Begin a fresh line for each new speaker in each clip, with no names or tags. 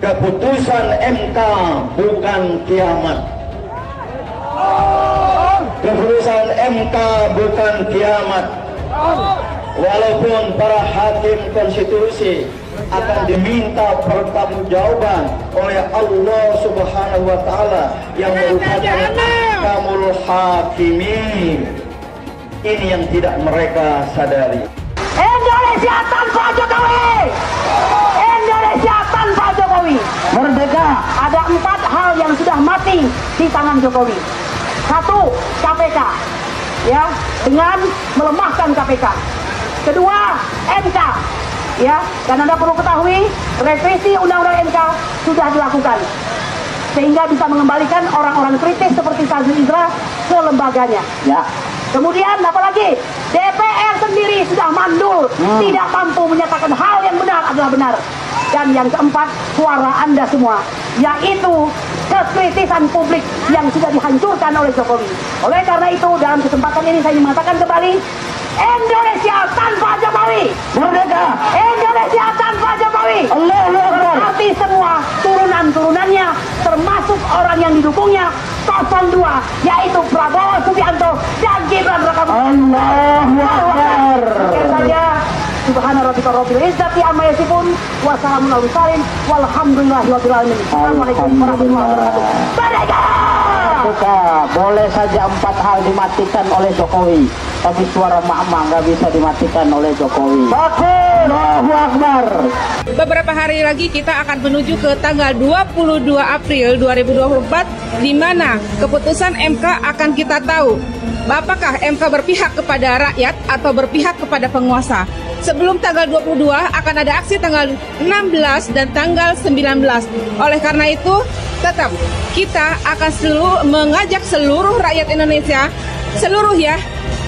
Keputusan MK bukan kiamat. Keputusan MK bukan kiamat. Walaupun para hakim konstitusi akan diminta pertanggungjawaban oleh Allah Subhanahu wa taala yang merupakan Ahkamul Hakimin. Ini yang tidak mereka sadari.
Indonesia tanpa Jokowi. Indonesia tanpa Jokowi. Merdeka. Ada 4 hal yang sudah mati di tangan Jokowi. 1, KPK. Ya, dengan melemahkan KPK. Kedua, MK. Ya, dan Anda perlu ketahui, revisi Undang-Undang MK sudah dilakukan sehingga bisa mengembalikan orang-orang kritis seperti Fazli Indra ke lembaganya. Ya. Kemudian apalagi DPR sendiri sudah mandul, tidak mampu menyatakan hal yang benar adalah benar. Dan yang keempat, suara Anda semua, yaitu kekritisan publik yang sudah dihancurkan oleh Jokowi. Oleh karena itu, dalam kesempatan ini saya ingin mengatakan kembali, Indonesia tanpa Jokowi. Merdeka. Indonesia tanpa Jokowi. Berarti semua turunan-turunannya, termasuk orang yang didukungnya, 02, yaitu Prabowo Subianto dan Gibran Rakabuming. Allahu Akbar. Saya Subhana rabbika rabbil izzati amma yasifun wa salamun alal mursalin walhamdulillahi rabbil alamin. Assalamualaikum warahmatullahi wabarakatuh. Merdeka.
Boleh saja 4 hal dimatikan oleh Jokowi, tapi suara mama nggak bisa dimatikan oleh Jokowi. Allahu Akbar.
Beberapa hari lagi kita akan menuju ke tanggal 22 April 2024, di mana keputusan MK akan kita tahu. Apakah MK berpihak kepada rakyat atau berpihak kepada penguasa? Sebelum tanggal 22 akan ada aksi tanggal 16 dan tanggal 19. Oleh karena itu, tetap kita akan mengajak seluruh rakyat Indonesia,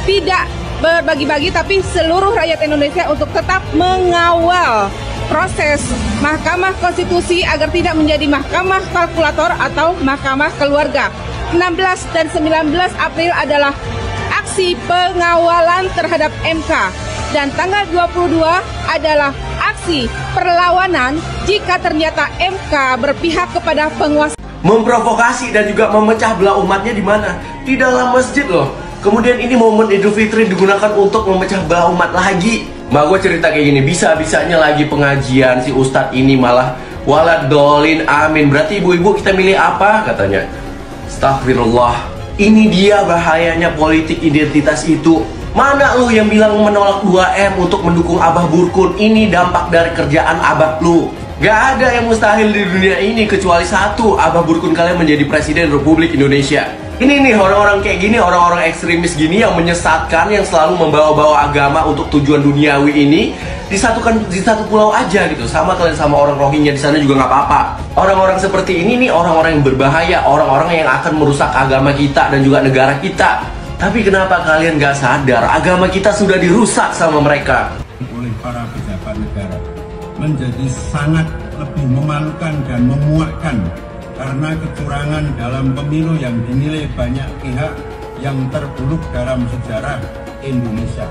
tidak berbagi-bagi, tapi seluruh rakyat Indonesia untuk tetap mengawal proses Mahkamah Konstitusi agar tidak menjadi mahkamah kalkulator atau mahkamah keluarga. 16 dan 19 April adalah aksi pengawalan terhadap MK, dan tanggal 22 adalah aksi perlawanan jika ternyata MK berpihak kepada penguasa.
Memprovokasi dan juga memecah belah umatnya di mana? Di dalam masjid loh. Kemudian ini momen Idul Fitri digunakan untuk memecah belah umat lagi. Mbak gue cerita kayak gini, bisa-bisanya lagi pengajian si ustadz ini malah walad dolin amin. Berarti ibu-ibu kita milih apa katanya? Astagfirullah. Ini dia bahayanya politik identitas itu. Mana lu yang bilang menolak 2M untuk mendukung Abah Burkun? Ini dampak dari kerjaan Abah lu. Gak ada yang mustahil di dunia ini kecuali satu, Abah Burkun kalian menjadi Presiden Republik Indonesia. Ini nih orang-orang kayak gini, orang-orang ekstremis gini yang menyesatkan, yang selalu membawa-bawa agama untuk tujuan duniawi ini disatukan di satu pulau aja gitu. Sama kalian sama orang Rohingya di sana juga nggak apa-apa. Orang-orang seperti ini nih orang-orang yang berbahaya, orang-orang yang akan merusak agama kita dan juga negara kita. Tapi kenapa kalian gak sadar agama kita sudah dirusak sama mereka?
Oleh para pejabat negara menjadi sangat lebih memalukan dan memuakkan karena kecurangan dalam pemilu yang dinilai banyak pihak yang terburuk dalam sejarah Indonesia.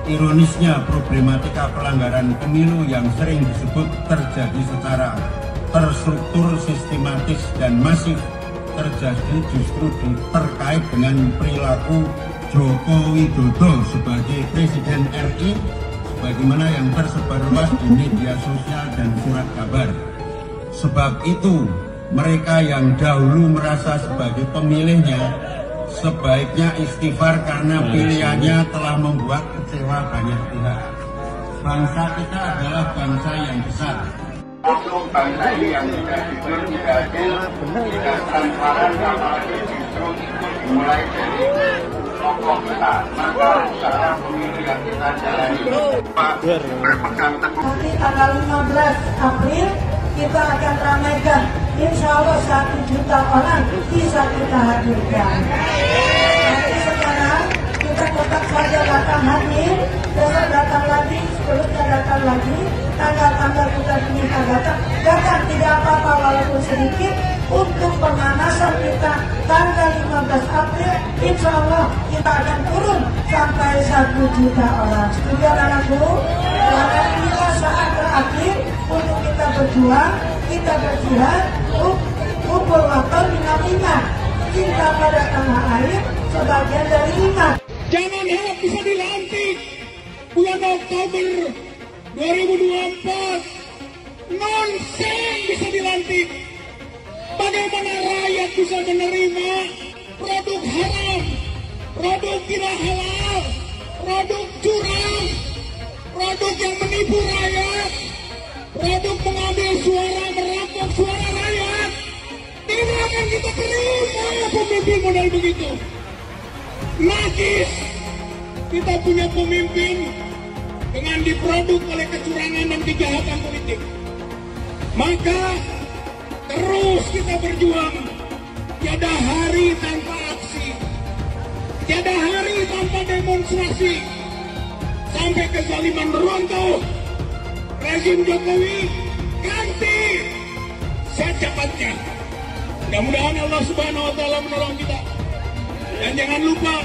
Ironisnya, problematika pelanggaran pemilu yang sering disebut terjadi secara terstruktur, sistematis, dan masif terjadi justru terkait dengan perilaku Joko Widodo sebagai Presiden RI, sebagaimana yang tersebar luas di media sosial dan surat kabar. Sebab itu, mereka yang dahulu merasa sebagai pemilihnya sebaiknya istighfar karena pilihannya telah membuat kecewa banyak pihak. Bangsa kita adalah bangsa yang besar.
Untuk bangsa ini yang tidak jujur, tidak adil, tidak transparan, apalagi justru mulai dari tokoh kita. Maka usaha pemilu yang kita jalani berpegang teguh.
Nanti tanggal 15 April kita akan ramaikan, insya Allah 1 juta orang bisa kita hadirkan. Nanti sekarang kita tetap saja datang hadir, besok datang lagi, seterusnya datang lagi. Tanggal-tanggal kita diminta datang tidak apa-apa walaupun sedikit untuk pemanasan kita. Tanggal 15 April insya Allah kita akan turun sampai 1 juta orang. Setuju anakku? Karena inilah saat terakhir untuk kita berjuang. kita berjihad, kumpul waktu dinamika, cinta pada tanah air sebagian dari iman.
Jangan harap bisa dilantik bulan Oktober 2024. Nonsen bisa dilantik. Bagaimana rakyat bisa menerima produk haram, produk tidak halal, produk curang, produk yang menipu rakyat, produk mengambil suara, merampok suara rakyat. Tidak akan kita terima pemimpin model begitu. Lagi kita punya pemimpin dengan diproduk oleh kecurangan dan kejahatan politik. Maka terus kita berjuang. Tiada hari tanpa aksi, tiada hari tanpa demonstrasi, sampai kezaliman runtuh. Rezim Jokowi ganti secepatnya. Mudah-mudahan Allah Subhanahu wa Ta'ala menolong kita. Dan jangan lupa,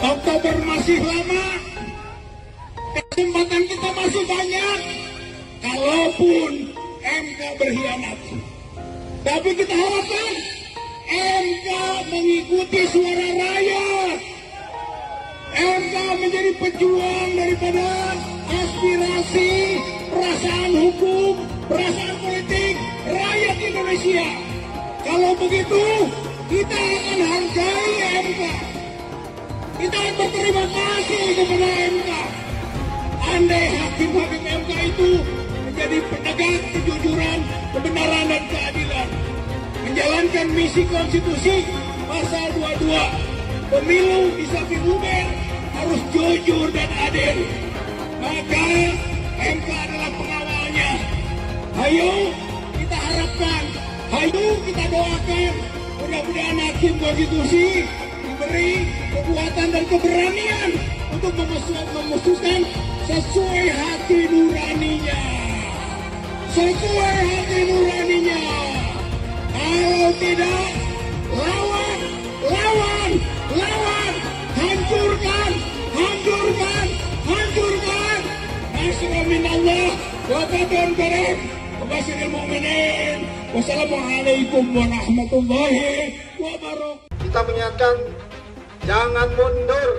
Oktober masih lama, kesempatan kita masih banyak. Kalaupun MK berkhianat, tapi kita harapkan MK mengikuti suara rakyat. MK menjadi pejuang daripada aspirasi, perasaan hukum, perasaan politik rakyat Indonesia. Kalau begitu, kita akan hargai MK. Kita akan berterima kasih kepada MK. Andai hakim-hakim MK itu menjadi penegak kejujuran, kebenaran dan keadilan, menjalankan misi konstitusi pasal 22, pemilu bisa dibubar harus jujur dan adil, maka MK adalah pengawalnya. Ayo kita harapkan, ayo kita doakan, mudah-mudahan hakim konstitusi diberi kekuatan dan keberanian untuk memutuskan sesuai hati nuraninya. Sesuai hati nuraninya. Kalau tidak, lawan, lawan, lawan, hancurkan, hancurkan, hancurkan. Nasrul minallah wa fadlun karim. Wabasyiril mu'minin. Wassalamualaikum warahmatullahi wabarakatuh.
Kita mengingatkan, jangan mundur,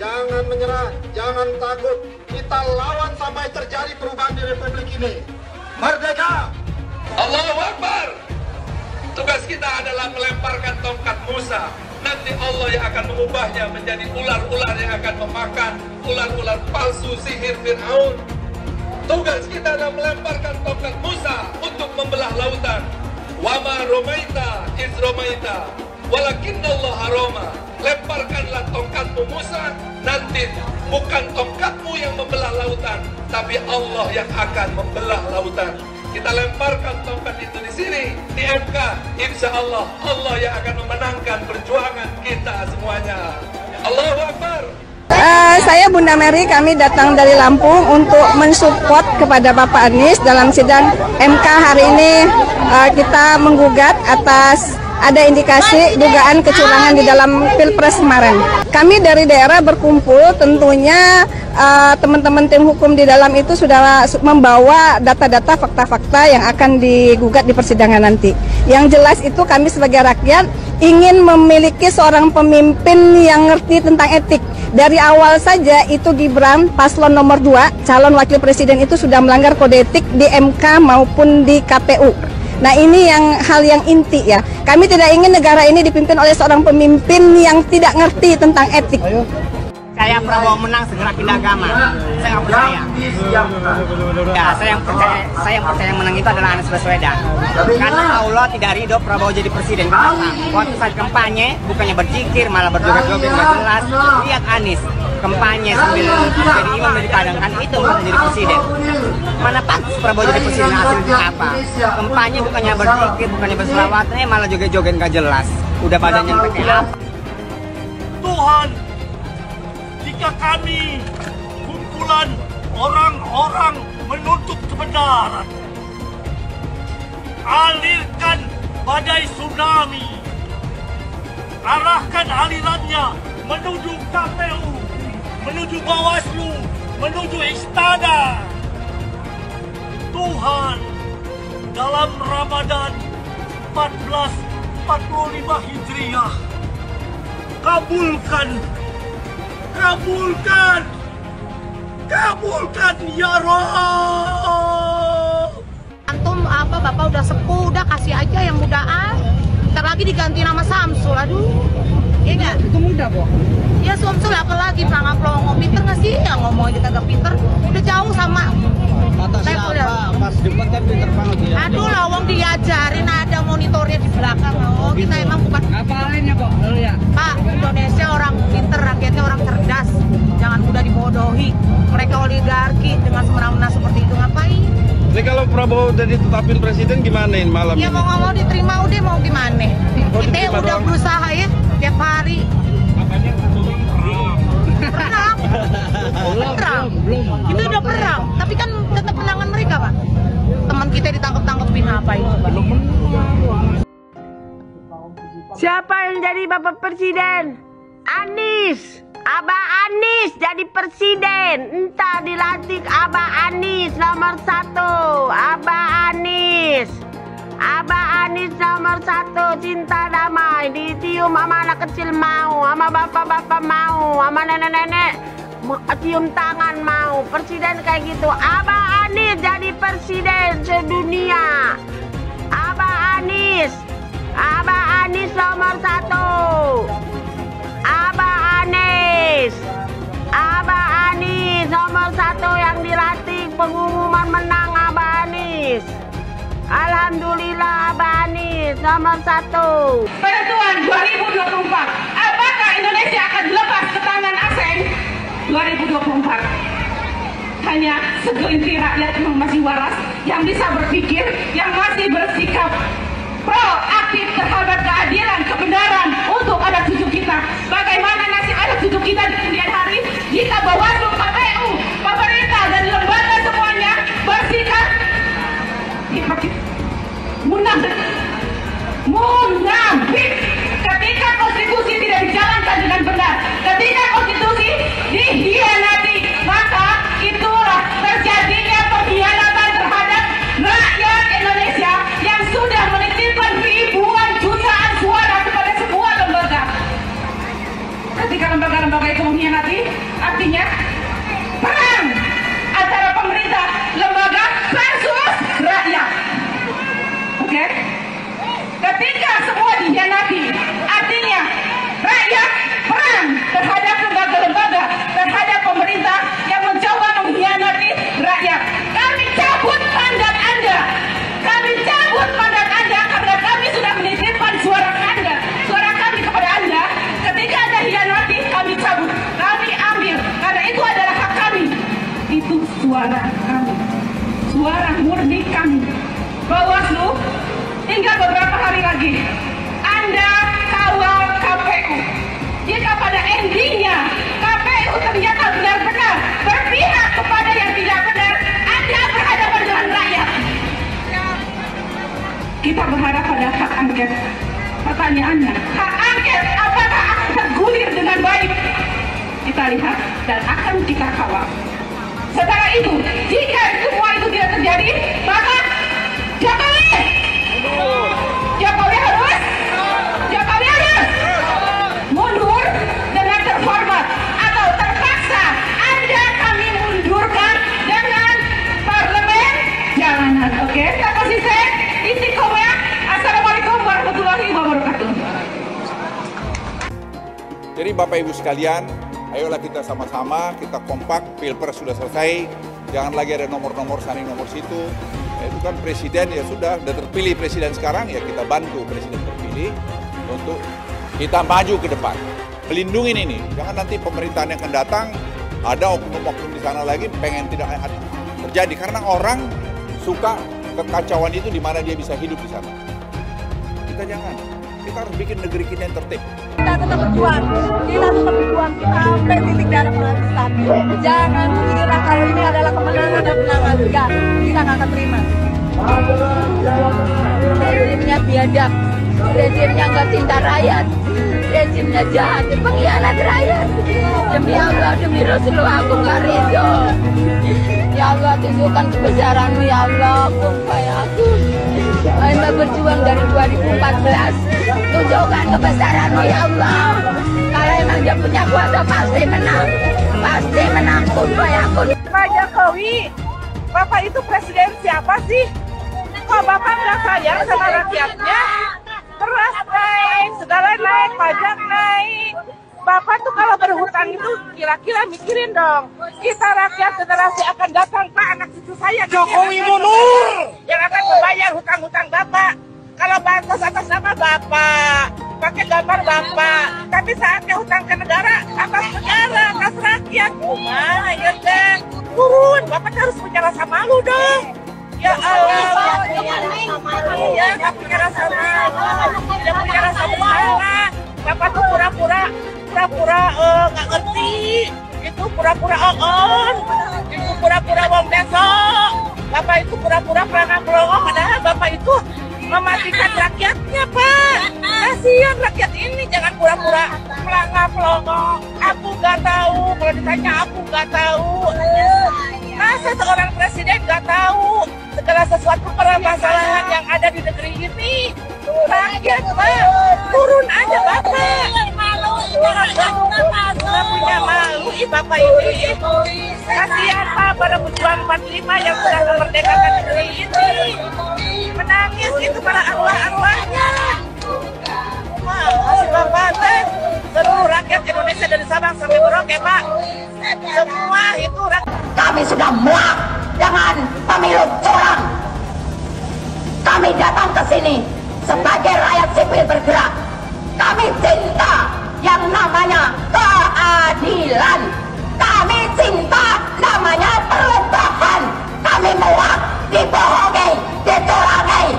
jangan menyerah, jangan takut. Kita lawan sampai terjadi perubahan di Republik ini. Merdeka!
Allahu Akbar! Tugas kita adalah melemparkan tongkat Musa. Nanti Allah yang akan mengubahnya menjadi ular-ular yang akan memakan ular-ular palsu sihir Fir'aun. Tugas kita adalah melemparkan tongkat Musa untuk membelah lautan. Wama romaita iz romaita walakinnallah haroma. Lemparkanlah tongkatmu Musa, nanti bukan tongkatmu yang membelah lautan, tapi Allah yang akan membelah lautan. Kita lemparkan tongkat itu di sini, di MK. Insya Allah, Allah yang akan memenangkan perjuangan kita semuanya. Allahu Akbar.
Saya Bunda Mary, kami datang dari Lampung untuk mensupport kepada Bapak Anies dalam sidang MK hari ini. Kita menggugat atas ada indikasi dugaan kecurangan di dalam Pilpres kemarin. Kami dari daerah berkumpul, tentunya teman-teman tim hukum di dalam itu sudah membawa data-data, fakta-fakta yang akan digugat di persidangan nanti. Yang jelas itu kami sebagai rakyat ingin memiliki seorang pemimpin yang ngerti tentang etik. Dari awal saja itu Gibran, paslon nomor 2, calon wakil presiden itu sudah melanggar kode etik di MK maupun di KPU. Nah ini hal yang inti ya. Kami tidak ingin negara ini dipimpin oleh seorang pemimpin yang tidak ngerti tentang etik.
Saya Prabowo menang segera pindah agama. Saya nggak percaya. Ya, saya yang percaya yang menang itu adalah Anies Baswedan. Karena Allah tidak ridho Prabowo jadi presiden. Kenapa? Waktu saat kampanye bukannya berzikir malah berjoget-joget nggak jelas. Lihat Anies kampanye sambil jadi imam dari padang, kan itu untuk menjadi presiden. Mana pantas Prabowo jadi presiden, hasilnya apa? Kampanye bukannya berzikir, bukannya berselawat, malah joget-joget nggak jelas. Udah badannya pakai apa?
Tuhan, jika kami kumpulan orang-orang menuntut kebenaran, alirkan badai tsunami, arahkan alirannya menuju KPU, menuju Bawaslu, menuju Istana. Tuhan, dalam Ramadan 1445 Hijriah. Kabulkan, kabulkan, kabulkan ya Rabb.
Antum apa Bapak udah sepuh, udah kasih aja yang mudaan. Ntar lagi diganti nama Samsul, aduh. Iya nggak? Itu muda kok. Ya Samsul apalagi pelangap pelongo, pinter nggak sih? Ya ngomong aja kagak pinter, udah jauh sama.
Kata siapa? Pas debat kan pinter banget ya.
Aduh lawang diajarin, ada monitornya di belakang. Oh kita emang bukan.
Apalnya kok? Ya.
Pak, Indonesia orang pinter, rakyatnya orang cerdas. Jangan mudah dibodohi. Mereka oligarki dengan semena-mena seperti itu ngapain?
Ini kalau Prabowo udah ditetapin presiden gimana malam
ya,
ini?
Ya mau nggak mau diterima udah, mau gimana? Kita udah berusaha ya tiap hari. Perang. Perang. Kita udah perang, tapi kan tetap menangan mereka Pak. Teman kita ditangkap-tangkepin apa itu Pak?
Siapa yang jadi Bapak Presiden? Anies. Abah Anies jadi presiden. Entah dilantik Abah Anies nomor 1. Abah Anies. Abah Anies nomor 1. Cinta damai. Ditium sama anak kecil mau, sama bapak-bapak mau, sama nenek-nenek cium tangan mau. Presiden kayak gitu. Abah Anies jadi presiden sedunia. Abah Anies. Abah Anies nomor 1. Abah Anies. Abah Anies nomor 1 yang dilantik. Pengumuman menang Abah Anies. Alhamdulillah Abah Anies nomor 1.
Penentuan 2024, apakah Indonesia akan lepas ke tangan asing? 2024 hanya segelintir rakyat yang masih waras, yang bisa berpikir, yang masih bersikap proaktif terhadap keadilan, kebenaran untuk anak cucu kita. Bagaimana nasib anak cucu kita di kemudian hari jika Bawaslu, KPU, pemerintah dan lembaga semuanya bersikap munafik ketika konstitusi tidak dijalankan dengan benar, ketika konstitusi dihianati, maka itulah terjadinya pengkhianatan terhadap rakyat Indonesia yang sudah menitipkan ribuan jutaan suara kepada sebuah lembaga. Ketika lembaga-lembaga itu mengkhianati, artinya perang antara pemerintah, lembaga versus rakyat. Oke? Ketika semua dihianati, artinya rakyat perang terhadap lembaga-lembaga, terhadap pemerintah yang mencoba mengkhianati rakyat. Kami cabut mandat Anda. Kami cabut mandat Anda karena kami sudah menitipkan suara Anda, suara kami kepada Anda. Ketika Anda hianati, kami cabut, kami ambil, karena itu adalah hak kami. Itu suara kami, suara murni kami. Bawaslu, tinggal beberapa hari lagi Anda kawal KPU. Jika pada endingnya KPU ternyata benar-benar berpihak kepada yang tidak benar, Anda berhadapan dengan rakyat. Kita berharap pada hak angket. Pertanyaannya, hak angket apakah akan tergulir dengan baik? Kita lihat dan akan kita kawal. Setelah itu, jika semua itu tidak terjadi, maka Jokowi harus mundur dengan terhormat atau terpaksa Anda kami mundurkan dengan parlemen jalanan. Oke, terima kasih saya istiqomah. Assalamualaikum warahmatullahi wabarakatuh.
Jadi Bapak Ibu sekalian, ayolah kita sama-sama, kita kompak. Pilpres sudah selesai, jangan lagi ada nomor-nomor sana nomor situ. Itu kan presiden ya sudah terpilih presiden sekarang, ya kita bantu presiden terpilih untuk kita maju ke depan, melindungi ini. Jangan nanti pemerintahan yang akan datang ada oknum-oknum di sana lagi pengen tidak terjadi, karena orang suka kekacauan itu di mana dia bisa hidup di sana. Kita jangan, kita harus bikin negeri kita yang tertib.
Kita tetap berjuang, kita tetap berjuang, kita sampai titik darah penghabisan. Jangan kira kalau ini adalah kemenangan dan kemenangan, enggak, kita nggak akan terima. Rezimnya biadab, rezimnya nggak cinta rakyat, rezimnya jahat, pengkhianat rakyat. Demi Allah, demi Rasulullah, aku nggak ridho. Ya Allah, tunjukkan kebesaran-Mu ya Allah, kumpul aku. berjuang dari 2014. Tunjukkan kebesaran-Mu ya Allah. Kalau emang dia punya kuasa pasti menang. Pasti menang, kun fayakun.
Pak Jokowi, Bapak itu presiden siapa sih? Kok Bapak nggak sayang sama rakyatnya? Beras naik, segala naik, pajak naik. Bapak tuh kalau berhutang itu kira-kira mikirin dong. Kita rakyat generasi akan datang, Pak, anak cucu saya.
Jokowi mundur!
Yang akan membayar hutang-hutang Bapak. Kalau bansos atas nama Bapak, pakai gambar Bapak. Tapi saatnya hutang ke negara, atas negara, atas rakyat. Gimana ya deh? Turun, Bapak harus punya rasa malu dong. Ya Allah, ya nggak punya rasa malu, tidak punya rasa bersalah. Bapak tuh pura-pura nggak ngerti, itu pura-pura on, itu pura-pura wong besok. Bapak itu pura-pura pelangak pelongok, padahal Bapak itu mematikan rakyatnya, Pak. Kasihan rakyat ini, jangan pura-pura pelangak pelongok. Aku nggak tahu, kalau ditanya aku nggak tahu. Masa seorang presiden nggak tahu segala sesuatu permasalahan yang ada di negeri ini? Rakyat, Pak, turun aja Bapak. Nggak punya malu, Bapak ini. Kasihan Pak pada pejuang 45 yang sudah memerdekakan negeri ini. Menangis itu para arwah-arwahnya. Masih Bapak teh, seluruh rakyat Indonesia dari Sabang sampai Merauke, Pak. Semua itu rakyat.
Kami sudah muak dengan pemilu curang. Kami datang ke sini sebagai rakyat sipil bergerak. Kami cinta yang namanya keadilan. Kami cinta namanya perubahan. Kami muak dibohongi, dicurangi.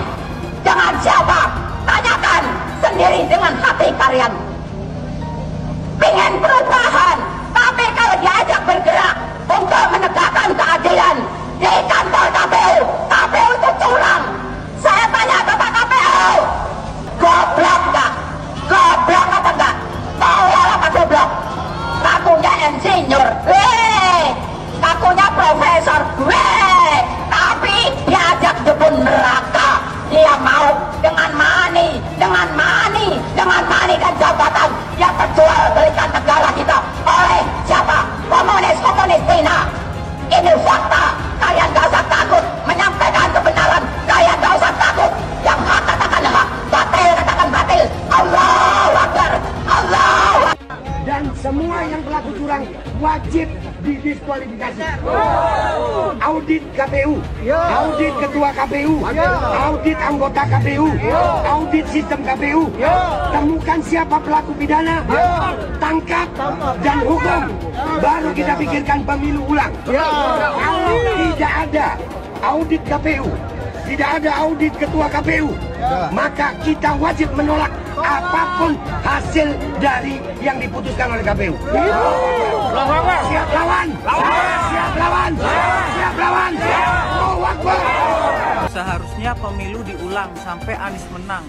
Dengan siapa? Tanyakan sendiri dengan hati kalian. Pengen perubahan, tapi kalau diajak bergerak untuk menegakkan keadilan di kantor KPU, KPU itu curang. Saya tanya kepada KPU, goblok nggak? Goblok apa enggak? Tolol apa goblok? Kakunya insinyur, kakunya profesor, tapi diajak jebun neraka. Dia mau dengan money dan jabatan yang terjual belikan negara kita oleh siapa? Komunis Cina. Ini fakta. Kalian gak usah takut menyampaikan kebenaran. Kalian gak usah takut. Yang hak katakan hak, batil katakan batil. Allahu Akbar, Allahu Akbar.
Dan semua yang pelaku curang wajib didiskualifikasi. Audit KPU, audit ketua KPU, audit anggota KPU, audit sistem KPU. Temukan siapa pelaku pidana, tangkap dan hukum. Baru kita pikirkan pemilu ulang. Kalau tidak ada audit KPU, tidak ada audit ketua KPU, maka kita wajib menolak apapun hasil dari yang diputuskan oleh KPU. Siap lawan, siap lawan, siap lawan. Allahu Akbar.
Seharusnya pemilu diulang sampai Anies menang.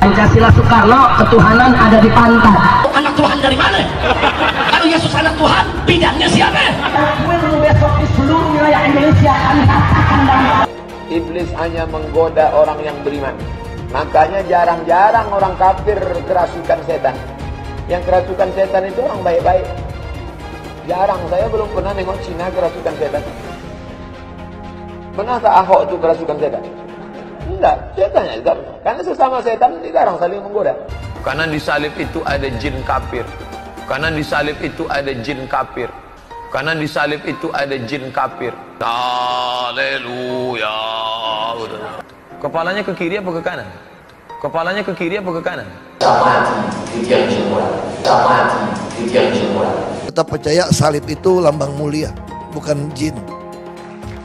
Pancasila Soekarno, ketuhanan ada di pantat.
Anak Tuhan dari mana? Kalau Yesus anak Tuhan, bidangnya siapa?
Besok di seluruh wilayah Indonesia kami katakan dan
iblis hanya menggoda orang yang beriman. Makanya jarang-jarang orang kafir kerasukan setan. Yang kerasukan setan itu orang baik-baik. Jarang, saya belum pernah nengok Cina kerasukan setan. Pernah tak Ahok itu kerasukan setan? Enggak, setannya juga pernah. Karena sesama setan dilarang saling menggoda. Karena di salib itu ada jin kafir. Karena di salib itu ada jin kafir. Karena di salib itu ada jin kafir. Haleluya. Kepalanya ke kiri apa ke kanan? Kepalanya ke kiri apa ke kanan?
Tetap percaya salib itu lambang mulia, bukan jin.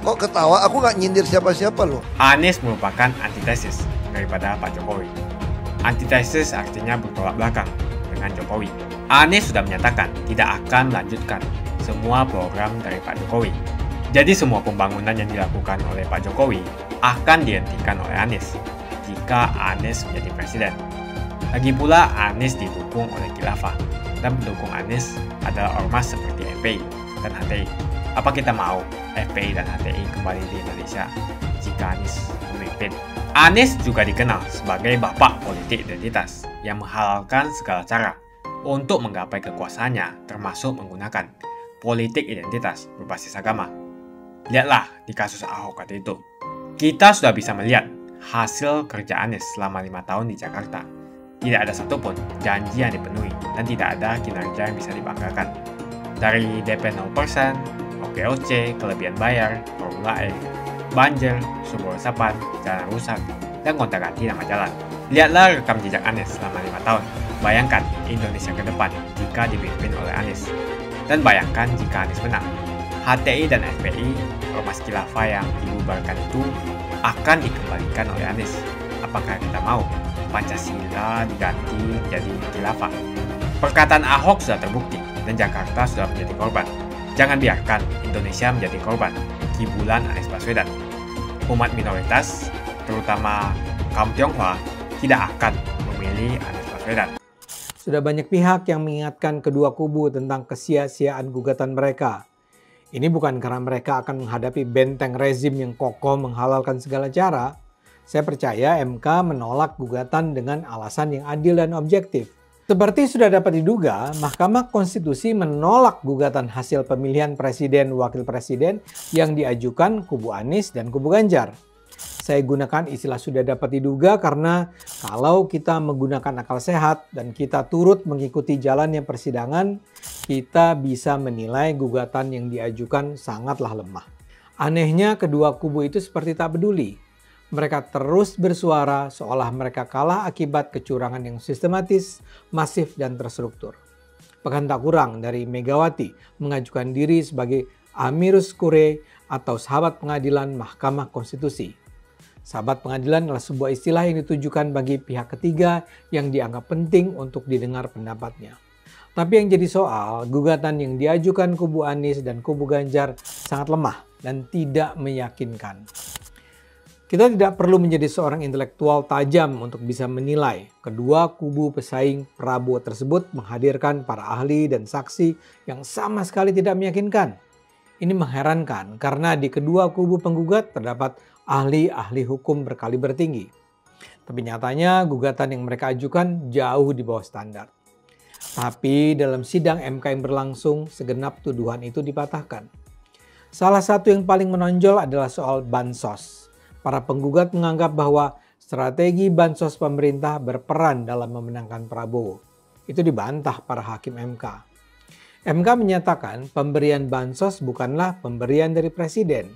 Kok ketawa? Aku nggak nyindir siapa-siapa loh.
Anies merupakan antitesis daripada Pak Jokowi. Antitesis artinya bertolak belakang dengan Jokowi. Anies sudah menyatakan tidak akan melanjutkan semua program dari Pak Jokowi. Jadi semua pembangunan yang dilakukan oleh Pak Jokowi akan dihentikan oleh Anies jika Anies menjadi presiden. Lagi pula Anies didukung oleh khilafah dan pendukung Anies adalah ormas seperti FPI dan HTI. Apa kita mau FPI dan HTI kembali di Indonesia jika Anies memimpin? Anies juga dikenal sebagai bapak politik identitas yang menghalalkan segala cara untuk menggapai kekuasaannya, termasuk menggunakan politik identitas berbasis agama. Lihatlah di kasus Ahok waktu itu. Kita sudah bisa melihat hasil kerja Anies selama 5 tahun di Jakarta. Tidak ada satupun janji yang dipenuhi dan tidak ada kinerja yang bisa dibanggakan. Dari DP 0%, OKOC, kelebihan bayar, Formula E, banjir, sumber resapan, jalan rusak, dan gonta-ganti nama jalan. Lihatlah rekam jejak Anies selama 5 tahun. Bayangkan Indonesia ke depan jika dipimpin oleh Anies. Dan bayangkan jika Anies menang. HTI dan FPI, ormas khilafah yang dibubarkan itu akan dikembalikan oleh Anies. Apakah kita mau Pancasila diganti jadi khilafah? Perkataan Ahok sudah terbukti dan Jakarta sudah menjadi korban. Jangan biarkan Indonesia menjadi korban kibulan Anies Baswedan. Umat minoritas, terutama kaum Tionghoa, tidak akan memilih Anies Baswedan.
Sudah banyak pihak yang mengingatkan kedua kubu tentang kesia-siaan gugatan mereka. Ini bukan karena mereka akan menghadapi benteng rezim yang kokoh menghalalkan segala cara. Saya percaya MK menolak gugatan dengan alasan yang adil dan objektif. Seperti sudah dapat diduga, Mahkamah Konstitusi menolak gugatan hasil pemilihan presiden wakil presiden yang diajukan kubu Anies dan kubu Ganjar. Saya gunakan istilah sudah dapat diduga karena kalau kita menggunakan akal sehat dan kita turut mengikuti jalannya persidangan, kita bisa menilai gugatan yang diajukan sangatlah lemah. Anehnya kedua kubu itu seperti tak peduli. Mereka terus bersuara seolah mereka kalah akibat kecurangan yang sistematis, masif, dan terstruktur. Bahkan tak kurang dari Megawati mengajukan diri sebagai Amirus Kure atau sahabat pengadilan Mahkamah Konstitusi. Sahabat pengadilan adalah sebuah istilah yang ditujukan bagi pihak ketiga yang dianggap penting untuk didengar pendapatnya. Tapi yang jadi soal, gugatan yang diajukan kubu Anies dan kubu Ganjar sangat lemah dan tidak meyakinkan. Kita tidak perlu menjadi seorang intelektual tajam untuk bisa menilai kedua kubu pesaing Prabowo tersebut menghadirkan para ahli dan saksi yang sama sekali tidak meyakinkan. Ini mengherankan karena di kedua kubu penggugat terdapat ahli-ahli hukum berkaliber tinggi. Tapi nyatanya gugatan yang mereka ajukan jauh di bawah standar. Tapi dalam sidang MK yang berlangsung, segenap tuduhan itu dipatahkan. Salah satu yang paling menonjol adalah soal bansos. Para penggugat menganggap bahwa strategi bansos pemerintah berperan dalam memenangkan Prabowo. Itu dibantah para hakim MK. MK menyatakan pemberian bansos bukanlah pemberian dari presiden.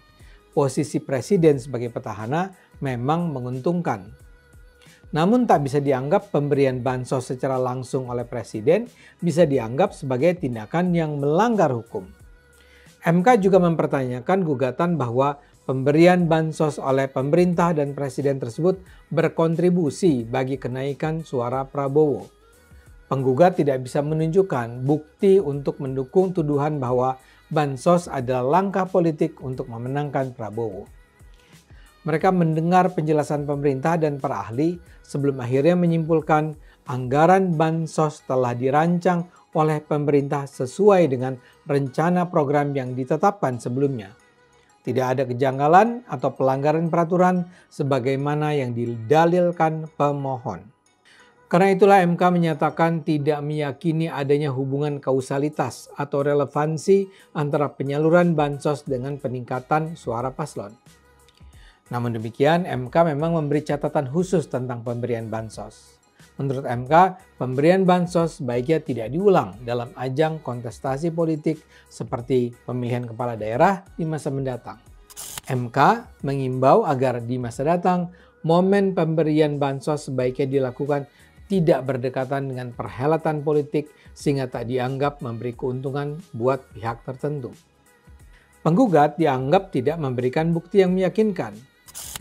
Posisi presiden sebagai petahana memang menguntungkan. Namun tak bisa dianggap pemberian bansos secara langsung oleh presiden bisa dianggap sebagai tindakan yang melanggar hukum. MK juga mempertanyakan gugatan bahwa pemberian bansos oleh pemerintah dan presiden tersebut berkontribusi bagi kenaikan suara Prabowo. Penggugat tidak bisa menunjukkan bukti untuk mendukung tuduhan bahwa bansos adalah langkah politik untuk memenangkan Prabowo. Mereka mendengar penjelasan pemerintah dan para ahli sebelum akhirnya menyimpulkan anggaran bansos telah dirancang oleh pemerintah sesuai dengan rencana program yang ditetapkan sebelumnya. Tidak ada kejanggalan atau pelanggaran peraturan sebagaimana yang didalilkan pemohon. Karena itulah MK menyatakan tidak meyakini adanya hubungan kausalitas atau relevansi antara penyaluran bansos dengan peningkatan suara paslon. Namun demikian, MK memang memberi catatan khusus tentang pemberian bansos. Menurut MK, pemberian bansos baiknya tidak diulang dalam ajang kontestasi politik seperti pemilihan kepala daerah di masa mendatang. MK mengimbau agar di masa datang, momen pemberian bansos sebaiknya dilakukan tidak berdekatan dengan perhelatan politik sehingga tak dianggap memberi keuntungan buat pihak tertentu. Penggugat dianggap tidak memberikan bukti yang meyakinkan.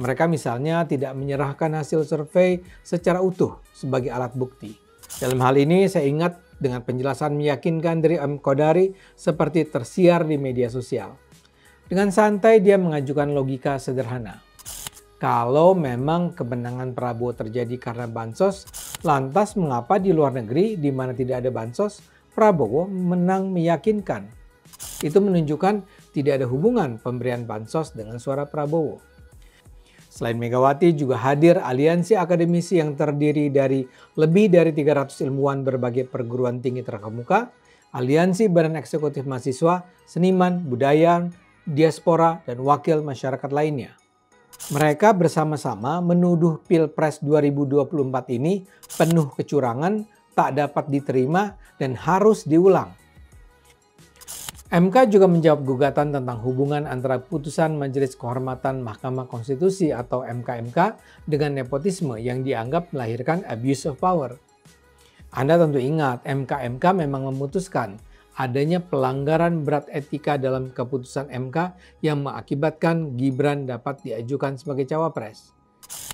Mereka misalnya tidak menyerahkan hasil survei secara utuh sebagai alat bukti. Dalam hal ini saya ingat dengan penjelasan meyakinkan dari M. Kodari seperti tersiar di media sosial. Dengan santai dia mengajukan logika sederhana. Kalau memang kemenangan Prabowo terjadi karena bansos, lantas mengapa di luar negeri di mana tidak ada bansos, Prabowo menang meyakinkan? Itu menunjukkan tidak ada hubungan pemberian bansos dengan suara Prabowo. Selain Megawati juga hadir aliansi akademisi yang terdiri dari lebih dari 300 ilmuwan berbagai perguruan tinggi terkemuka, aliansi badan eksekutif mahasiswa, seniman, budaya, diaspora, dan wakil masyarakat lainnya. Mereka bersama-sama menuduh Pilpres 2024 ini penuh kecurangan, tak dapat diterima, dan harus diulang. MK juga menjawab gugatan tentang hubungan antara putusan Majelis Kehormatan Mahkamah Konstitusi atau MK-MK dengan nepotisme yang dianggap melahirkan abuse of power. Anda tentu ingat, MK-MK memang memutuskan adanya pelanggaran berat etika dalam keputusan MK yang mengakibatkan Gibran dapat diajukan sebagai cawapres.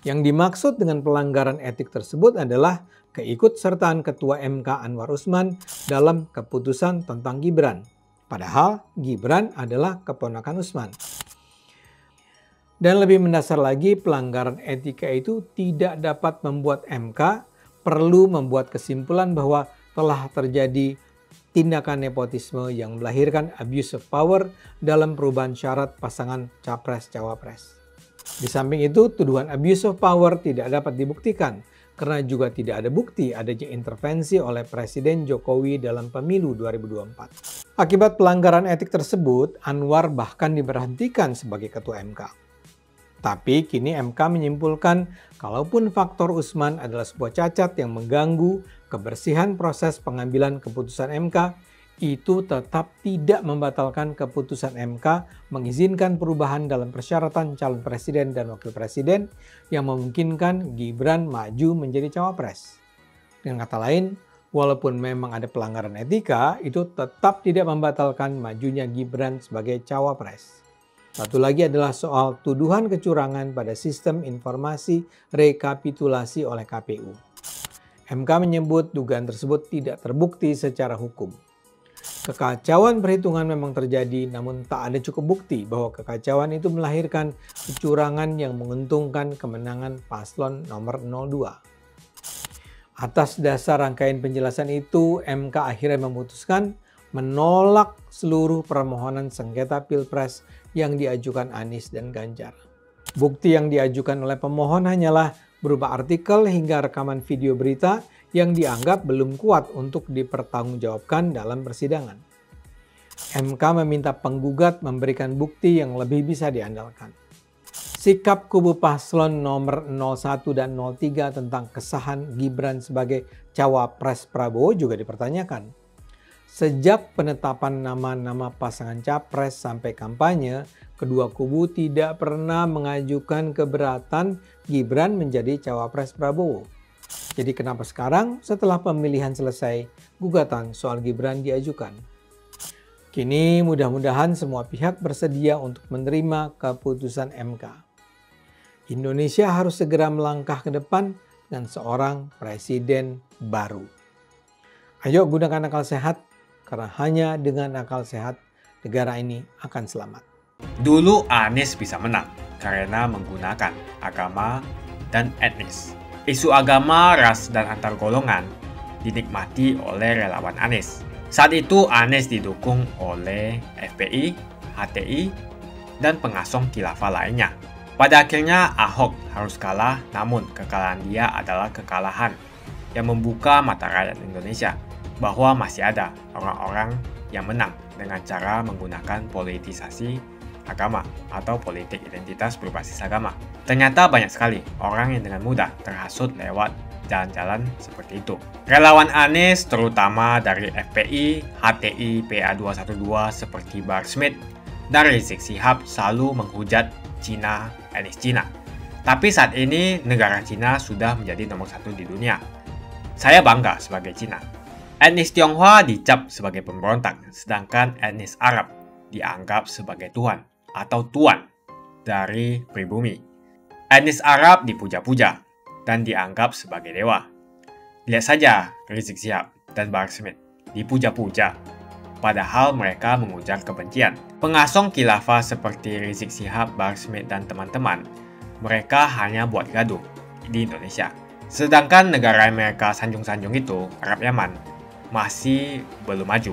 Yang dimaksud dengan pelanggaran etik tersebut adalah keikutsertaan Ketua MK Anwar Usman dalam keputusan tentang Gibran. Padahal Gibran adalah keponakan Usman. Dan lebih mendasar lagi, pelanggaran etika itu tidak dapat membuat MK perlu membuat kesimpulan bahwa telah terjadi tindakan nepotisme yang melahirkan abuse of power dalam perubahan syarat pasangan capres-cawapres. Di samping itu, tuduhan abuse of power tidak dapat dibuktikan karena juga tidak ada bukti adanya intervensi oleh Presiden Jokowi dalam pemilu 2024. Akibat pelanggaran etik tersebut, Anwar bahkan diberhentikan sebagai Ketua MK. Tapi kini MK menyimpulkan kalaupun faktor Usman adalah sebuah cacat yang mengganggu kebersihan proses pengambilan keputusan MK, itu tetap tidak membatalkan keputusan MK mengizinkan perubahan dalam persyaratan calon presiden dan wakil presiden yang memungkinkan Gibran maju menjadi cawapres. Dengan kata lain, walaupun memang ada pelanggaran etika, itu tetap tidak membatalkan majunya Gibran sebagai cawapres. Satu lagi adalah soal tuduhan kecurangan pada sistem informasi rekapitulasi oleh KPU. MK menyebut dugaan tersebut tidak terbukti secara hukum. Kekacauan perhitungan memang terjadi, namun tak ada cukup bukti bahwa kekacauan itu melahirkan kecurangan yang menguntungkan kemenangan paslon nomor 02. Atas dasar rangkaian penjelasan itu, MK akhirnya memutuskan menolak seluruh permohonan sengketa Pilpres yang diajukan Anies dan Ganjar. Bukti yang diajukan oleh pemohon hanyalah berupa artikel hingga rekaman video berita yang dianggap belum kuat untuk dipertanggungjawabkan dalam persidangan. MK meminta penggugat memberikan bukti yang lebih bisa diandalkan. Sikap kubu paslon nomor 01 dan 03 tentang kesahan Gibran sebagai cawapres Prabowo juga dipertanyakan. Sejak penetapan nama-nama pasangan capres sampai kampanye, kedua kubu tidak pernah mengajukan keberatan Gibran menjadi cawapres Prabowo. Jadi kenapa sekarang setelah pemilihan selesai, gugatan soal Gibran diajukan? Kini mudah-mudahan semua pihak bersedia untuk menerima keputusan MK. Indonesia harus segera melangkah ke depan dengan seorang presiden baru. Ayo gunakan akal sehat, karena hanya dengan akal sehat negara ini akan selamat.
Dulu Anies bisa menang karena menggunakan agama dan etnis. Isu agama, ras, dan antar golongan dinikmati oleh relawan Anies. Saat itu Anies didukung oleh FPI, HTI, dan pengasong khilafah lainnya. Pada akhirnya Ahok harus kalah, namun kekalahan dia adalah kekalahan yang membuka mata rakyat Indonesia bahwa masih ada orang-orang yang menang dengan cara menggunakan politisasi agama atau politik identitas berbasis agama. Ternyata banyak sekali orang yang dengan mudah terhasut lewat jalan-jalan seperti itu. Relawan Anies terutama dari FPI, HTI, PA212 seperti Bahar Smith dan Rizik Syihab selalu menghujat Cina, etnis Cina. Tapi saat ini negara Cina sudah menjadi nomor 1 di dunia. Saya bangga sebagai Cina. Etnis Tionghoa dicap sebagai pemberontak, sedangkan etnis Arab dianggap sebagai Tuhan atau tuan dari pribumi. Etnis Arab dipuja-puja dan dianggap sebagai dewa. Lihat saja Rizik Syihab dan Bahar Smith dipuja-puja, padahal mereka mengujar kebencian. Pengasong khilafah seperti Rizik Syihab, Bahar Smith, dan teman-teman, mereka hanya buat gaduh di Indonesia. Sedangkan negara yang mereka sanjung-sanjung itu, Arab Yaman, masih belum maju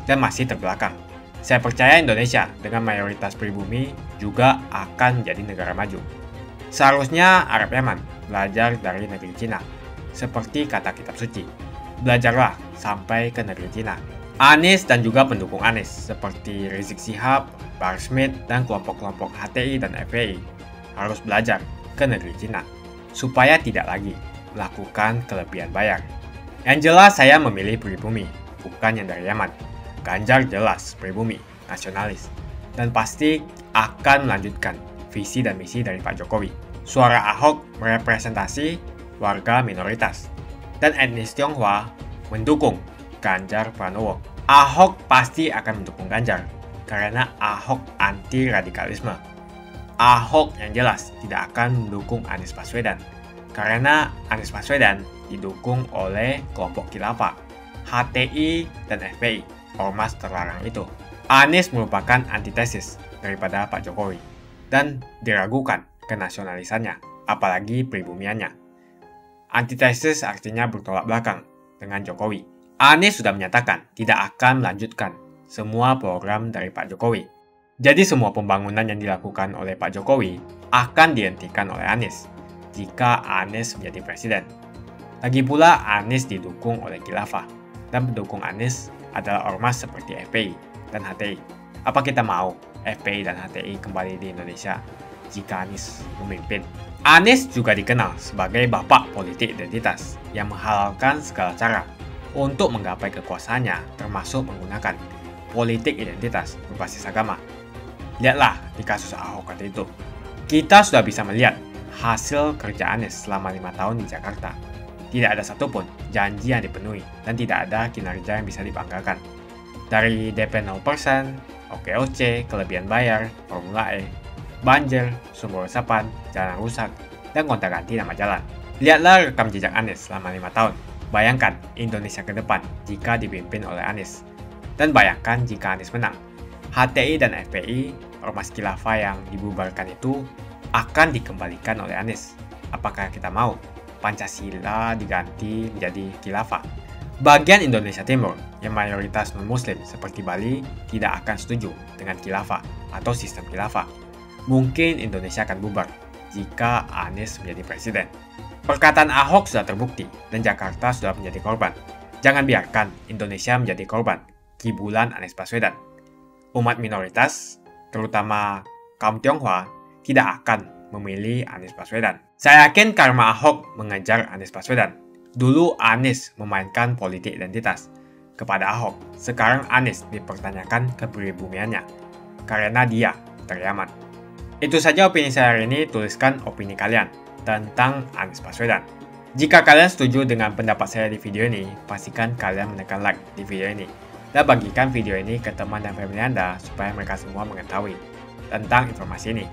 dan masih terbelakang. Saya percaya Indonesia dengan mayoritas pribumi juga akan menjadi negara maju. Seharusnya Arab Yaman belajar dari negeri Cina. Seperti kata kitab suci, belajarlah sampai ke negeri Cina. Anies dan juga pendukung Anies seperti Rizik Syihab, Bahar Smith, dan kelompok-kelompok HTI dan FPI harus belajar ke negeri Cina supaya tidak lagi melakukan kelebihan bayar. Yang jelas saya memilih pribumi, bukan yang dari Yaman. Ganjar jelas pribumi, nasionalis, dan pasti akan melanjutkan visi dan misi dari Pak Jokowi. Suara Ahok merepresentasi warga minoritas, dan etnis Tionghoa mendukung Ganjar Pranowo. Ahok pasti akan mendukung Ganjar, karena Ahok anti radikalisme. Ahok yang jelas tidak akan mendukung Anies Baswedan, karena Anies Baswedan didukung oleh kelompok khilafah, HTI, dan FPI, ormas terlarang itu. Anies merupakan antitesis daripada Pak Jokowi, dan diragukan kenasionalisannya, apalagi pribumiannya. Antitesis artinya bertolak belakang dengan Jokowi. Anies sudah menyatakan tidak akan melanjutkan semua program dari Pak Jokowi. Jadi semua pembangunan yang dilakukan oleh Pak Jokowi akan dihentikan oleh Anies jika Anies menjadi presiden. Lagi pula Anies didukung oleh khilafah, dan pendukung Anies adalah ormas seperti FPI dan HTI. Apa kita mau FPI dan HTI kembali di Indonesia jika Anies memimpin? Anies juga dikenal sebagai bapak politik identitas yang menghalalkan segala cara untuk menggapai kekuasaannya, termasuk menggunakan politik identitas berbasis agama. Lihatlah di kasus Ahok kali itu. Kita sudah bisa melihat hasil kerja Anies selama 5 tahun di Jakarta. Tidak ada satupun janji yang dipenuhi dan tidak ada kinerja yang bisa dibanggakan. Dari DP 0%, OKOC, kelebihan bayar, Formula E, banjir, sumber resapan, jalan rusak, dan gonta-ganti nama jalan. Lihatlah rekam jejak Anies selama 5 tahun. Bayangkan Indonesia ke depan jika dipimpin oleh Anies. Dan bayangkan jika Anies menang. HTI dan FPI, ormas khilafah yang dibubarkan itu, akan dikembalikan oleh Anies. Apakah kita mau Pancasila diganti menjadi khilafah? Bagian Indonesia Timur yang mayoritas non-muslim seperti Bali tidak akan setuju dengan khilafah atau sistem khilafah. Mungkin Indonesia akan bubar jika Anies menjadi presiden. Perkataan Ahok sudah terbukti dan Jakarta sudah menjadi korban. Jangan biarkan Indonesia menjadi korban kibulan Anies Baswedan. Umat minoritas, terutama kaum Tionghoa, tidak akan memilih Anies Baswedan. Saya yakin karma Ahok mengejar Anies Baswedan. Dulu Anies memainkan politik identitas kepada Ahok. Sekarang Anies dipertanyakan kepribumiannya karena dia dari Yaman. Itu saja opini saya hari ini. Tuliskan opini kalian tentang Anies Baswedan. Jika kalian setuju dengan pendapat saya di video ini, pastikan kalian menekan like di video ini dan bagikan video ini ke teman dan family Anda supaya mereka semua mengetahui tentang informasi ini.